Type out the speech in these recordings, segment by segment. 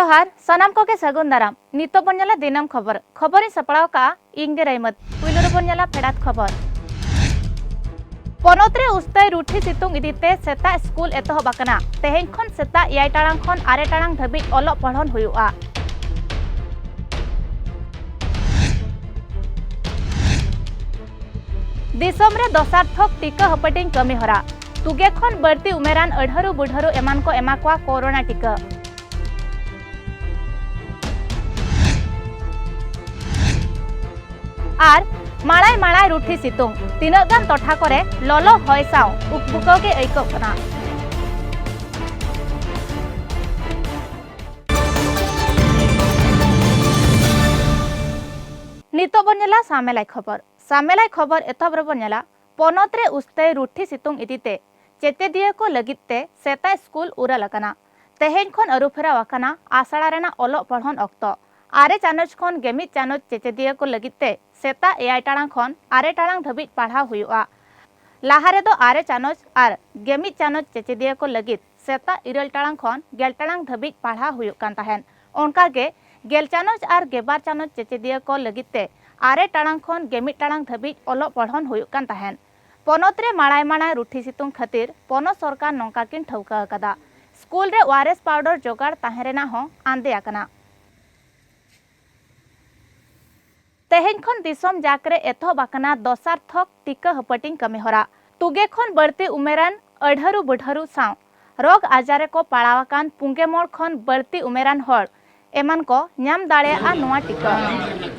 जोहार सनाम को के सगुन दाराम नितो बन्याला दिनम खबर खबर सपड़ाव का इंगे रहमत पुइलुर बन्याला फेडात खबर पनोतरे उस्तय रुठी सितुंग इदिते सेता स्कूल एतहबाकना तेहें खन सेता 8 टाड़ांग खन 8 टाड़ांग धाबी अलोक पढ़न हुयुआ दिसम रे दसार्थक टीका हपटिंग कमी हरा तुगे खन बर्ती उमेरान अढ़ारु बुढ़ारु एमान को एमाकुआ कोरोना टीका आर माळाय माळाय रुठी सितुंग तीनक गान टठा करे ललो हय साव उकबुको के ऐको कना नितो बनेला सामेलाई खबर एतबर बनेला पनोतरे उस्तय रुठी सितुंग इदिते चेते दिए को लगिते सेता स्कूल उरल कना तेहें खन अरुफेरा वकना आसड़ा रेना ओलो पढ़न अक्तो आरे चानच खन गेमित चानच चेचे दिए को लगिते सेता 8 टाड़ांग खन 8 टाड़ांग धाबी पढ़ा हुआ लाहारे दो आरे चानच आर गेमित चानच चेचे दिए को लगित सेता 9 टाड़ांग खन 11 टाड़ांग धाबी पढ़ा हुआ कान ताहेन ओनका गे 11 चानच आर 12 चानच चेचे दिए को लगिते 8 टाड़ांग खन गेमित टाड़ांग धाबी ओलो पढ़न हुआ कान ताहेन पनोतरे माळाय माळाय रुठी सितुंग खातिर पनोत सरकार नोंका किन ठौका कदा स्कूल रे ओआरएस पाउडर जोगाड़ ताहेरेना हो आंदे आकना तेहें खन दिसम जाकरे एतहबाकना दसार्थक टीका हपटिंग कमी हरा तुगे खन बर्ती उमेरान अढ़ारु बुढ़ारु साव रोग आजारे को पाड़ावाकान पुंगे मोड़ खन बर्ती उमेरान हर एमान को न्याम दाड़ेया नोआ टीका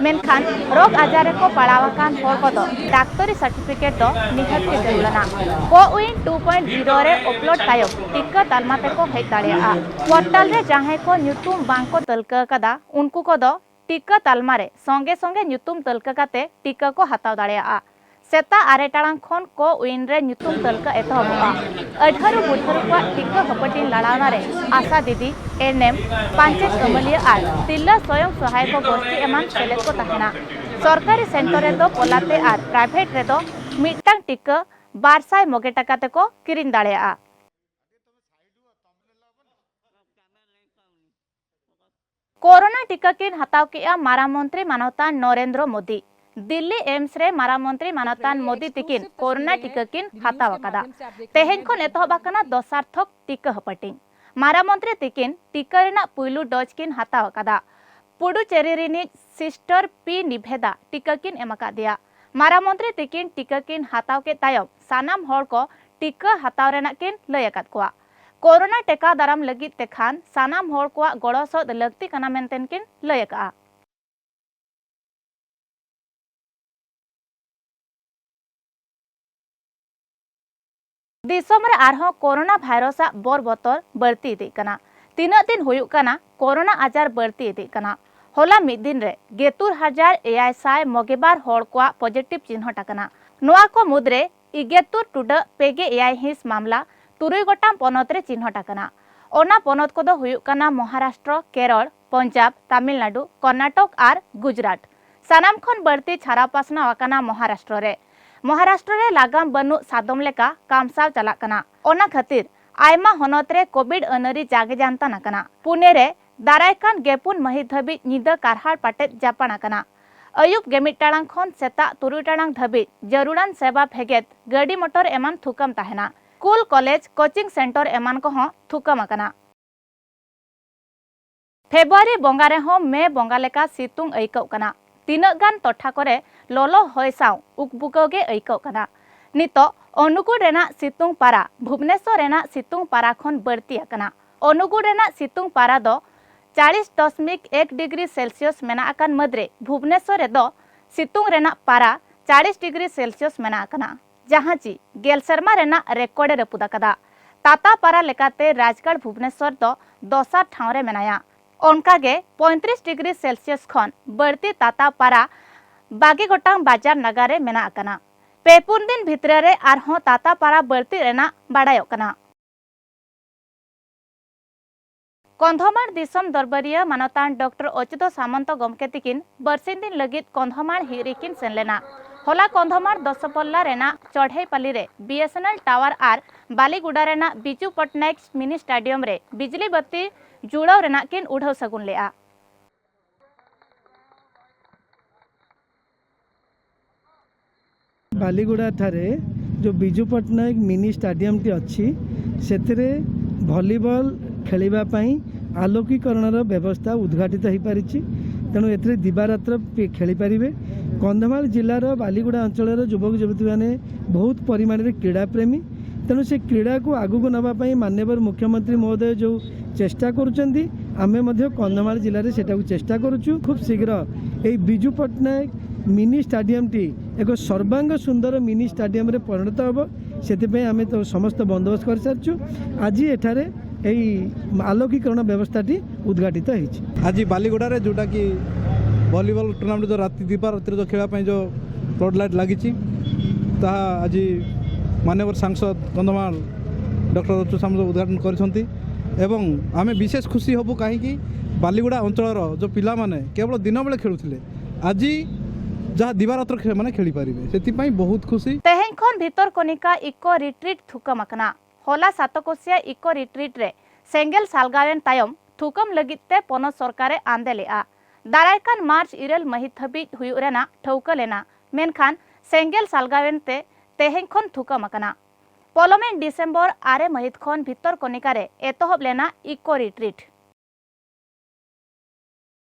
मेनखान रोग आजारे को पाड़ावाकान हर को दो डाक्टरी सर्टिफिकेट दो निहत्ती जरूरना कोविन 2.0 रे अपलोड तायम टीका तालमाते को हेज दाड़ेया पोर्टल रे जहां को न्यूतुम बांको तलका कदा उनको को दो टीका तालमारे संगे संगे न्यूतुम तलका काते टीका को हताव दाड़ेया सेता 8 टाड़ांग खन कोविन रे न्यूतुम तलका एतहबा 18 बुढ़ारु को टीका हपटिन लड़ावना रे आशा दीदी एनएम पंचायत कमलिया आर तिल्ला स्वयं सहायक गोष्ठी एमान सेलेद को तहना सरकारी सेंटर रे दो पोलाते आर प्राइवेट रे दो मिटांग टीका 1200 मगे टाका ते को किरिन दाड़ेया कोरोना टीका किन हताव के मारा मंत्री मानवतान नरेंद्र मोदी दिल्ली एम्स रे मारा मंत्री मानवतान मोदी तिकिन कोरोना टीका किन हताव कदा तेहें खन एतहबाकना दसार्थक टीका हपटिंग मारा मंत्री तिकिन टीका रेना पुइलु डोज किन हताव कदा पुडुचेरी रिनी सिस्टर पी निभेदा टीका किन एमाका दिया मारा मंत्री तिकिन टीका किन हताव के तायम सानाम हर को टीका हताव रेना किन लय अकाद कोआ कोरोना टेका दाराम लगित तेखान सानाम हर को गड़ो सद लगती कना मेनतेन किन लय अका दिसम रे आरहो कोरोना भाइरस बोर बतर बढ़ती इदी कना तीना दिन हुयुक कना कोरोना आजार बढ़ती इदी कना होला मिद दिन रे 7,800 मगेबार हर को पॉजिटिव चिन्ह टाकना नोआ को मुद्रे 71 टुडा पेगे एआई हिस मामला 3 गोटाम पनोत रे चिन्ह टाकना ओना पनोत को दो हुयुक कना महाराष्ट्र केरल पंजाब तमिलनाडु कर्नाटक आर गुजरात सानाम खन बढ़ती छारा पासना वाकना महाराष्ट्र रे लगाम बनु सादम लेका कामसाव चला कना ओना खातिर आयमा हनत रे कोविड अनरी जागे जानता नकना पुणे रे दारायकान गेपुन मही धबी निदा कारहाड़ पाटेत जापाना कना अयुब गेमिट टाड़ांग खन सेता 3 टाड़ांग धबी जरूरान सेवा भेगेत गाड़ी मोटर एमान थुकम ताहेना स्कूल कॉलेज कोचिंग सेंटर एमान को हो थुकम अकना फेब्रुआरी बंगा रे हो मे बंगा लेका सितुंग ऐकौ कना तीनक गान टठा करे ललो हय साव उकबुको गे ऐकौ कना नितो अनुगुड़ रेना सितुंग पारा भुवनेश्वर रेना सितुंग पारा खन बढ़ती अकना अनुगुड़ रेना सितुंग पारा दो 40.1 डिग्री सेल्सियस मेना अकान मद्रे भुवनेश्वर रे दो सितुंग रेना पारा 40 डिग्री सेल्सियस मेना अकना जहां ची गेल शर्मा रेना रेकॉर्ड रपुदा कदा ताता पारा लेकाते राजगढ़ भुवनेश्वर दो दोसार ठाव रे मेनाया ओनका गे 35 डिग्री सेल्सियस खन बढ़ती ताता पारा 22 गोटांग बाजार नगारे मेना अकना पेपुन दिन भितरे रे आरहो ताता पारा बढ़ती रेना बाडायो कना कंधमाल दिसम दरबारिया मानवतान डॉक्टर अच्युत सामंत गमके तिकिन बरसिन दिन लगित कंधमाल हिरिकिन सेनलेना होला कंधमाल दसपल्ला रेना चढ़ईपाली रे बीएसएनएल टावर आर बालीगुड़ा रेना बिजू पट्टनायक मिनी स्टेडियम रे बिजली बत्ती जुड़ाव रेना किन उड़ाव सगुन लेआ। बालीगुड़ा ठारे जो बिजू पट्टनायक मिनी स्टाडियम टी अच्छी से भलीबॉल खेलिबा पई आलोकीकरण व्यवस्था उद्घाटित हो पारी तेणु ए दिवारात्र खेली पारे। कंधमाल जिलार बालीगुड़ा अंचल युवक युवती मैंने बहुत परिमाण में क्रीड़ा प्रेमी तेणु से क्रीड़ा को आगू नापी माननीय मुख्यमंत्री महोदय जो चेष्टा करुँच आमे कंधमाल जिले में सेटा चेष्टा करुचु। खूब शीघ्र ये बिजू पट्टनायक मिनी स्टाडियम टी एक सर्वांग सुंदर मिनी स्टाडियम रे परिणत हम से आम तो समस्त बंदोबस्त कर सारी। आज एठारे आलोकीकरण व्यवस्था टी उद्घाटित होती। आज बालीगुड़ा रे जोटा कि वॉलीबॉल टूर्नामेंट जो राति दीपा राति जो खेलवाई जो फ्लड लाइट लगी आज माननीय सांसद कंधमाल डॉक्टर रचु सामल उद्घाटन करछंती एवं आमे विशेष खुशी हबु कहीं बालीगुड़ा अंचल जो पिला माने केवल दिन बेले खेलुथिले आज जहाँ दिवारात्र माने खेली पारिबे सेति बहुत खुशी। तेहें खन भीतर कनिका इको रिट्रीट थुकम अकना होला सातकोसिया इको रिट्रीट रे सेंगेल सालगावेन तायम थुकम लगिते पन सरकारे आंदेलेआ दारायकान मार्च इरल महित हबी हुयुरेना ठौकलेना मेनखान सेंगेल सालगावेन ते तेहें खन थुकम अकना पलमेन डिसेंबर 8 महित खन भीतर कनिका रे एतहब लेना इको रिट्रीट।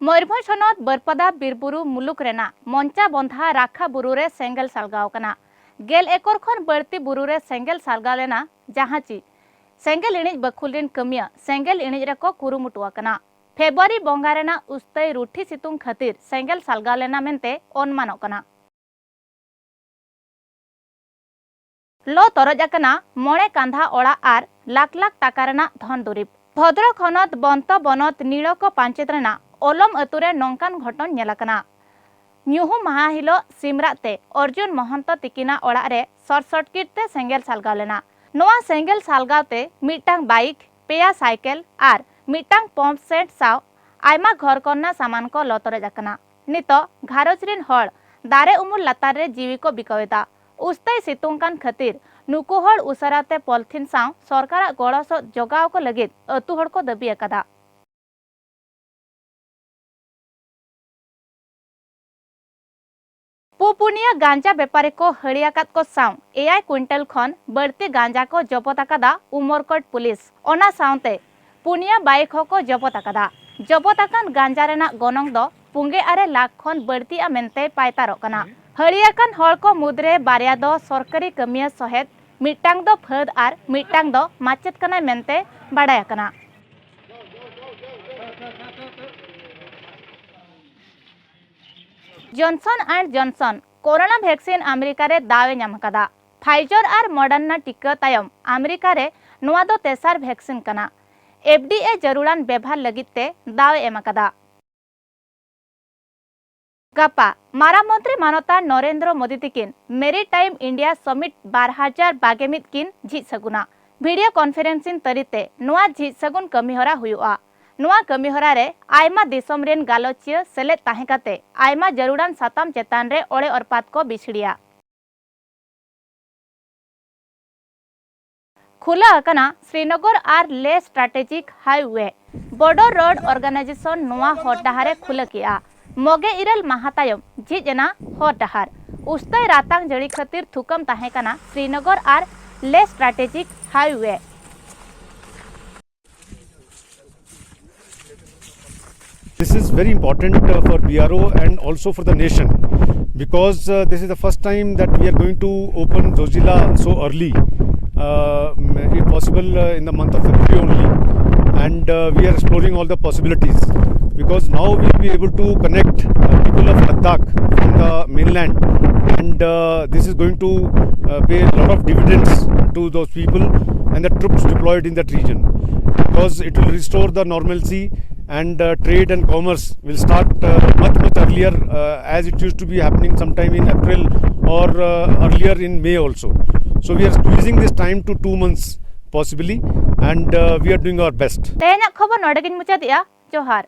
मयूरभंज हनत बरपदा बीरबुरु मुलुक रेना मंचा बंधा राखा बुरु रे सेंगेल सालगाव कना गेल एकर खन बड़ती बुरु रे सेंगेल सालगाव लेना जहांची सेंगेल इणिज बखुलिन कमिया सेंगेल इणिज रे को कुरुमुटुआ कना फेब्रुआरी बंगा रेना उस्तई रुठी सितुंग खातिर सेंगेल सालगाव लेना मेनते अनुमानों कना। लो तरजाकना मणे कांधा ओड़ा आर लाख लाख टाका रेना धन दुरीब भद्रक हनत बंत बनत नीलक पांचेत रेना ओलम अतुरे नौकान घटन नेलकना न्यूहु महाहिलो सिमराते अर्जुन महंत तिकिना ओड़ा रे शॉर्ट सर्किट ते सेंगेल सालगाव लेना नोआ सेंगेल सालगावते मिटांग बाइक पेया साइकेल आर मिटांग पंप सेट साव आयमा घर करना सामान को लतरे जाकना नितो घारोजरिन हड़ दारे उमुल लातार रे जीवी को बिकवेता उस्तई सितुंकान खातिर नुकु हड़ उसराते पॉलिथिन साव सरकार गड़स जगाव को लगित अतु हड़ को दबी अकदा। पुपुनिया गांजा बेपारी को हड़ियाकात को साव 1 क्विंटल खन बढ़ती गांजा को जबत अकदा उमरकोट पुलिस ओना सावते पुनिया बाइक को जबत अकदा जबत अकान गांजा रेना गनंग दो पुंगे आरे लाख खन बढ़ती आ मेनते पायतारो कना हड़ियाकान हड़ को मुद्रे बारिया दो सरकारी कमिया सहेत मिटांग दो फद आर मिटांग दो माचेत कना मेनते बाडाय कना। Johnson and Johnson corona vaccine America रे दावे नाम कदा फाइजर आर मॉडर्ना टीका तायम अमेरिका रे नोआ दो तेसार वैक्सीन कना एफडीए जरूरान व्यवहार लगिते दावे एम कदा। गपा मारा मंत्री मानता नरेंद्र मोदी तिकिन मेरीटाइम इंडिया समिट 2022 किन झिज सगुना वीडियो कॉन्फ्रेंसिंग तरीते नोआ झिज सगुन कमिहरा हुआ नोआ कमिहरा रे आयमा दिसम रेन गालोचिया सेले ताहेकाते आयमा जरूरान साताम चेतान रे ओड़े अरपात को बिछड़िया खुला अकना श्रीनगर आर Leh strategic highway border road organisation नोआ हर डहारे खुला किया मोगे इरल महातायम झिजना हर डहार उस्तई रातांग जड़ी खातिर थुकम ताहेकाना श्रीनगर आर Leh strategic highway. This is very important for BRO and also for the nation because this is the first time that we are going to open Zojila so early, if possible in the month of February only, and we are exploring all the possibilities because now we will be able to connect people of Ladakh from the mainland, and this is going to pay a lot of dividends to those people and the troops deployed in that region because it will restore the normalcy and trade and commerce will start much earlier as it used to be happening sometime in April or earlier in May also. So we are squeezing this time to 2 months possibly, and we are doing our best. Tena khobor nodegin mucha dia Johar.